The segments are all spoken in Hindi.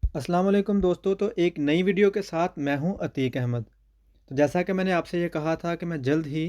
अस्सलाम वालेकुम दोस्तों। तो एक नई वीडियो के साथ मैं हूं अतीक अहमद। तो जैसा कि मैंने आपसे ये कहा था कि मैं जल्द ही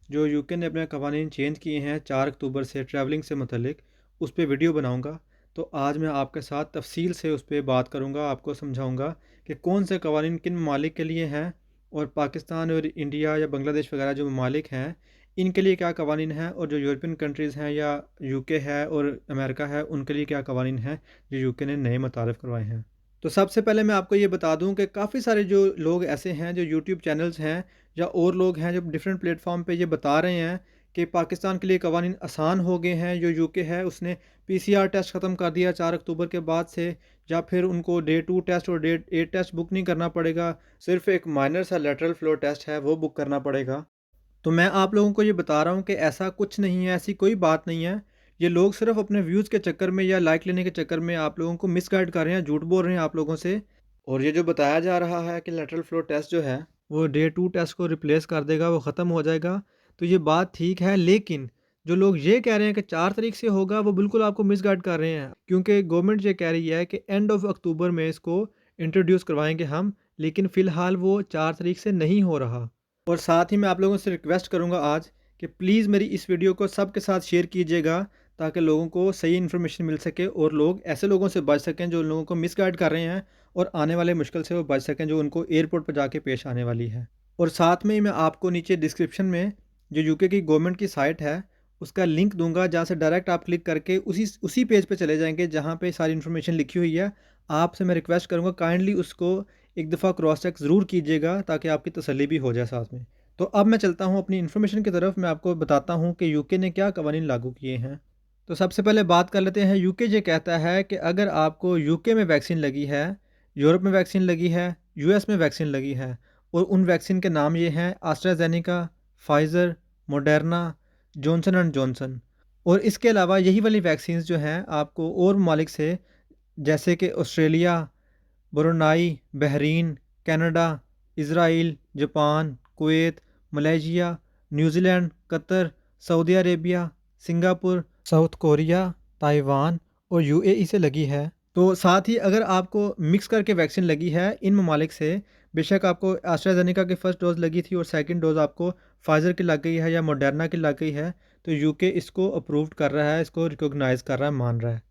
जो यूके ने अपने कवानीन चेंज किए हैं 4 अक्टूबर से ट्रैवलिंग से मुतलिक उस पे वीडियो बनाऊंगा। तो आज मैं आपके साथ तफसील से उस पर बात करूंगा, आपको समझाऊंगा कि कौन से कवानीन किन ममालिक के लिए हैं और पाकिस्तान और इंडिया या बांग्लादेश वगैरह जो ममालिक हैं इनके लिए क्या कवानीन हैं, और जो यूरोपियन कंट्रीज़ हैं या यूके है और अमेरिका है उनके लिए क्या कवानीन हैं जो यूके ने नए मुतारफ़ करवाए हैं। तो सबसे पहले मैं आपको ये बता दूं कि काफ़ी सारे जो लोग ऐसे हैं जो यूट्यूब चैनल्स हैं या और लोग हैं जो डिफरेंट प्लेटफॉर्म पे ये बता रहे हैं कि पाकिस्तान के लिए कवानीन आसान हो गए हैं। जो यूके है उसने पीसीआर टेस्ट ख़त्म कर दिया 4 अक्टूबर के बाद से, या फिर उनको डे 2 टेस्ट और डे 8 टेस्ट बुक नहीं करना पड़ेगा, सिर्फ एक माइनर सा लेटरल फ्लो टेस्ट है वो बुक करना पड़ेगा। तो मैं आप लोगों को ये बता रहा हूँ कि ऐसा कुछ नहीं है, ऐसी कोई बात नहीं है। ये लोग सिर्फ़ अपने व्यूज़ के चक्कर में या लाइक लेने के चक्कर में आप लोगों को मिसगाइड कर रहे हैं, झूठ बोल रहे हैं आप लोगों से। और ये जो बताया जा रहा है कि लैटरल फ्लो टेस्ट जो है, वो डे 2 टेस्ट को रिप्लेस कर देगा, वो ख़त्म हो जाएगा। तो ये बात ठीक है, लेकिन जो लोग ये कह रहे हैं कि 4 तारीख से होगा, वो बिल्कुल आपको मिसगाइड कर रहे हैं। क्योंकि गवर्नमेंट ये कह रही है कि एंड ऑफ़ अक्टूबर में इसको इंट्रोड्यूस करवाएँगे हम, लेकिन फ़िलहाल वो 4 तारीख से नहीं हो रहा। और साथ ही मैं आप लोगों से रिक्वेस्ट करूंगा आज कि प्लीज़ मेरी इस वीडियो को सबके साथ शेयर कीजिएगा, ताकि लोगों को सही इन्फॉर्मेशन मिल सके और लोग ऐसे लोगों से बच सकें जो लोगों को मिसगाइड कर रहे हैं, और आने वाले मुश्किल से वो बच सकें जो उनको एयरपोर्ट पर जाके पेश आने वाली है। और साथ में ही मैं आपको नीचे डिस्क्रिप्शन में जो यूके की गवर्नमेंट की साइट है उसका लिंक दूंगा, जहाँ से डायरेक्ट आप क्लिक करके उसी उसी पेज पे चले जाएंगे जहाँ पे सारी इन्फॉर्मेशन लिखी हुई है। आपसे मैं रिक्वेस्ट करूँगा काइंडली उसको एक दफ़ा क्रॉस चेक ज़रूर कीजिएगा, ताकि आपकी तसल्ली भी हो जाए साथ में। तो अब मैं चलता हूँ अपनी इन्फॉर्मेशन की तरफ, मैं आपको बताता हूँ कि यूके ने क्या कवानीन लागू किए हैं। तो सबसे पहले बात कर लेते हैं। यूके ये कहता है कि अगर आपको यूके में वैक्सीन लगी है, यूरोप में वैक्सीन लगी है, यूएस में वैक्सीन लगी है, और उन वैक्सीन के नाम ये हैं AstraZeneca, Pfizer, Moderna, Johnson and Johnson. और इसके अलावा यही वाली वैक्सीन्स जो हैं आपको और ममालिक से, जैसे कि Australia, Brunei, Bahrain, Canada, Israel, Japan, Kuwait, Malaysia, New Zealand, Qatar, Saudi Arabia, Singapore, south Korea, Taiwan और यूएई से लगी है। तो साथ ही अगर आपको मिक्स करके वैक्सीन लगी है इन ममालिक से, बेशक आपको एस्ट्राजेनेका की फ़र्स्ट डोज़ लगी थी और सेकंड डोज़ आपको फाइज़र की लग गई है या मॉडर्ना की लग गई है, तो यूके इसको अप्रूव्ड कर रहा है, इसको रिकॉग्नाइज़ कर रहा है, मान रहा है।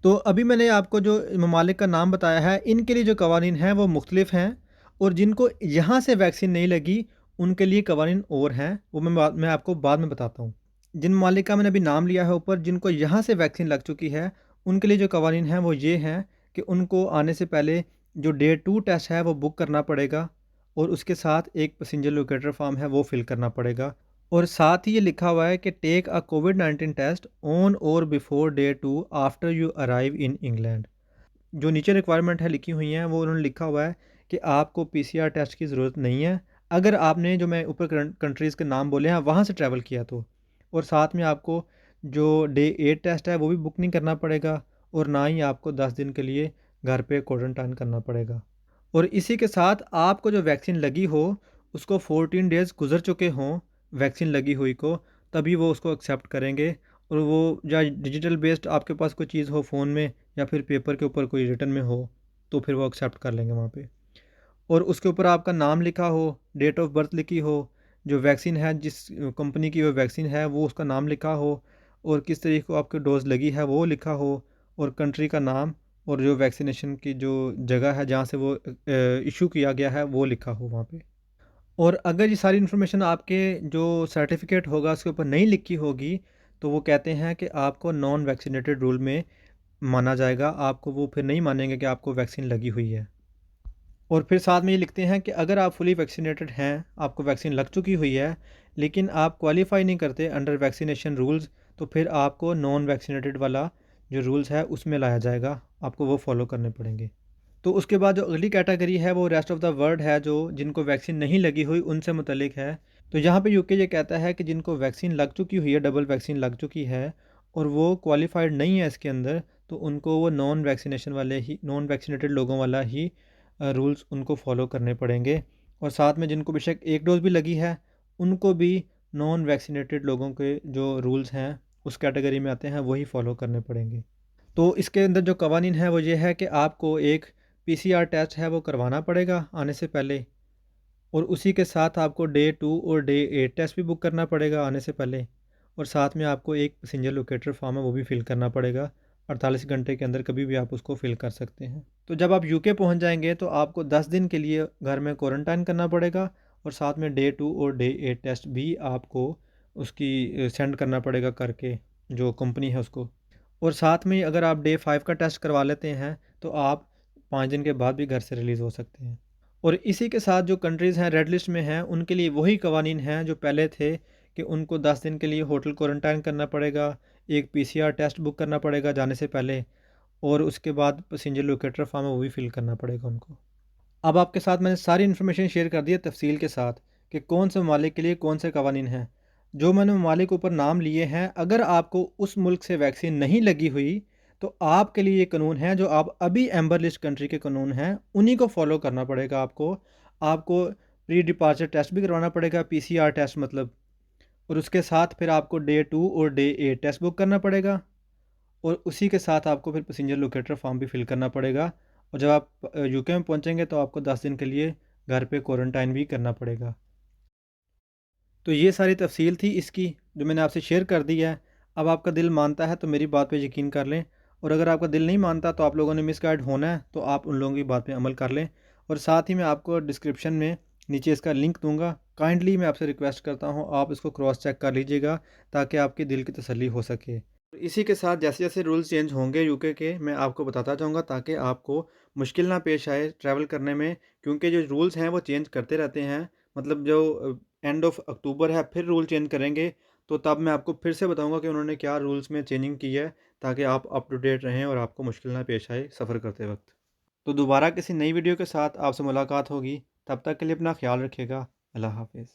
तो अभी मैंने आपको जो ममालिक का नाम बताया है, इनके लिए जो कवानीन हैं वो मुख्तलिफ हैं, और जिनको यहाँ से वैक्सीन नहीं लगी उनके लिए कवानीन और हैं, वो मैं आपको बाद में बताता हूँ। जिन ममालिक का मैंने अभी नाम लिया है ऊपर, जिनको यहाँ से वैक्सीन लग चुकी है, उनके लिए जो कवानीन हैं वो ये हैं कि उनको आने से पहले जो डे 2 टेस्ट है वो बुक करना पड़ेगा, और उसके साथ एक पैसेंजर लोकेटर फॉर्म है वो फिल करना पड़ेगा। और साथ ही ये लिखा हुआ है कि टेक अ कोविड-19 test on or before day 2 after you arrive in England. जो नीचे रिक्वायरमेंट है लिखी हुई हैं वो उन्होंने लिखा हुआ है कि आपको पीसीआर टेस्ट की ज़रूरत नहीं है, अगर आपने जो मैं ऊपर कंट्रीज़ के नाम बोले हैं वहाँ से ट्रैवल किया तो। और साथ में आपको जो डे 8 टेस्ट है वो भी बुक नहीं करना पड़ेगा, और ना ही आपको 10 दिन के लिए घर पे क्वारंटाइन करना पड़ेगा। और इसी के साथ आपको जो वैक्सीन लगी हो उसको 14 डेज़ गुज़र चुके हों वैक्सीन लगी हुई को, तभी वो उसको एक्सेप्ट करेंगे। और वो या डिजिटल बेस्ड आपके पास कोई चीज़ हो फ़ोन में, या फिर पेपर के ऊपर कोई रिटन में हो, तो फिर वो एक्सेप्ट कर लेंगे वहाँ पे। और उसके ऊपर आपका नाम लिखा हो, डेट ऑफ़ बर्थ लिखी हो, जो वैक्सीन है जिस कंपनी की वो वैक्सीन है वो उसका नाम लिखा हो, और किस तरीके को आपको डोज़ लगी है वो लिखा हो, और कंट्री का नाम, और जो वैक्सीनेशन की जो जगह है जहाँ से वो इश्यू किया गया है वो लिखा हो वहाँ पे। और अगर ये सारी इन्फॉर्मेशन आपके जो सर्टिफिकेट होगा उसके ऊपर नहीं लिखी होगी, तो वो कहते हैं कि आपको नॉन वैक्सीनेटेड रूल में माना जाएगा, आपको वो फिर नहीं मानेंगे कि आपको वैक्सीन लगी हुई है। और फिर साथ में ये लिखते हैं कि अगर आप फुली वैक्सीनेटेड हैं, आपको वैक्सीन लग चुकी हुई है, लेकिन आप क्वालिफाई नहीं करते अंडर वैक्सीनेशन रूल्स, तो फिर आपको नॉन वैक्सीनेटेड वाला जो रूल्स है उसमें लाया जाएगा, आपको वो फॉलो करने पड़ेंगे। तो उसके बाद जो अगली कैटेगरी है वो रेस्ट ऑफ द वर्ल्ड है, जो जिनको वैक्सीन नहीं लगी हुई उनसे मुतलिक है। तो यहाँ पे यूके ये कहता है कि जिनको वैक्सीन लग चुकी हुई है, डबल वैक्सीन लग चुकी है, और वो क्वालिफाइड नहीं है इसके अंदर, तो उनको वो नॉन वैक्सीनेटेड लोगों वाला ही रूल्स उनको फॉलो करने पड़ेंगे। और साथ में जिनको बेशक एक डोज़ भी लगी है, उनको भी नॉन वैक्सीनेटेड लोगों के जो रूल्स हैं उस कैटेगरी में आते हैं वही फॉलो करने पड़ेंगे। तो इसके अंदर जो कवानीन है वो ये है कि आपको एक पीसीआर टेस्ट है वो करवाना पड़ेगा आने से पहले, और उसी के साथ आपको डे 2 और डे 8 टेस्ट भी बुक करना पड़ेगा आने से पहले, और साथ में आपको एक पैसेंजर लोकेटर फॉर्म है वो भी फ़िल करना पड़ेगा। 48 घंटे के अंदर कभी भी आप उसको फ़िल कर सकते हैं। तो जब आप यूके पहुंच जाएंगे तो आपको 10 दिन के लिए घर में क्वारंटाइन करना पड़ेगा, और साथ में डे 2 और डे 8 टेस्ट भी आपको उसकी सेंड करना पड़ेगा करके, जो कंपनी है उसको। और साथ में अगर आप डे 5 का टेस्ट करवा लेते हैं तो आप 5 दिन के बाद भी घर से रिलीज़ हो सकते हैं। और इसी के साथ जो कंट्रीज़ हैं रेड लिस्ट में हैं, उनके लिए वही कवानीन हैं जो पहले थे, कि उनको 10 दिन के लिए होटल क्वारंटाइन करना पड़ेगा, एक पीसीआर टेस्ट बुक करना पड़ेगा जाने से पहले, और उसके बाद पैसेंजर लोकेटर फॉर्म है वो भी फ़िल करना पड़ेगा उनको। अब आपके साथ मैंने सारी इन्फॉर्मेशन शेयर कर दी है तफ़सील के साथ, कि कौन से ममालिक के लिए कौन से कवानीन हैं। जो मैंने ममालिक ऊपर नाम लिए हैं, अगर आपको उस मुल्क से वैक्सीन नहीं लगी हुई, तो आपके लिए ये कानून है, जो आप अभी एम्बर लिस्ट कंट्री के कानून हैं, उन्हीं को फ़ॉलो करना पड़ेगा आपको। आपको प्री डिपार्चर टेस्ट भी करवाना पड़ेगा, पीसीआर टेस्ट मतलब, और उसके साथ फिर आपको डे 2 और डे 8 टेस्ट बुक करना पड़ेगा, और उसी के साथ आपको फिर पैसेंजर लोकेटर फॉर्म भी फिल करना पड़ेगा। और जब आप यूके में पहुंचेंगे तो आपको 10 दिन के लिए घर पे क्वारंटाइन भी करना पड़ेगा। तो ये सारी तफसील थी इसकी, जो मैंने आपसे शेयर कर दी है। अब आपका दिल मानता है तो मेरी बात पे यकीन कर लें, और अगर आपका दिल नहीं मानता तो आप लोगों ने मिसगाइड होना है, तो आप उन लोगों की बात पे अमल कर लें। और साथ ही मैं आपको डिस्क्रिप्शन में नीचे इसका लिंक दूंगा। काइंडली मैं आपसे रिक्वेस्ट करता हूँ आप इसको क्रॉस चेक कर लीजिएगा, ताकि आपके दिल की तसल्ली हो सके। इसी के साथ जैसे जैसे रूल्स चेंज होंगे यूके के, मैं आपको बताता जाऊँगा, ताकि आपको मुश्किल ना पेश आए ट्रैवल करने में, क्योंकि जो रूल्स हैं वो चेंज करते रहते हैं। मतलब जो एंड ऑफ अक्टूबर है फिर रूल चेंज करेंगे, तो तब मैं आपको फिर से बताऊँगा कि उन्होंने क्या रूल्स में चेंजिंग की है, ताकि आप अप टू डेट रहें और आपको मुश्किल ना पेश आए सफ़र करते वक्त। तो दोबारा किसी नई वीडियो के साथ आपसे मुलाकात होगी। तब तक के लिए अपना ख्याल रखिएगा। अल्लाह हाफिज़।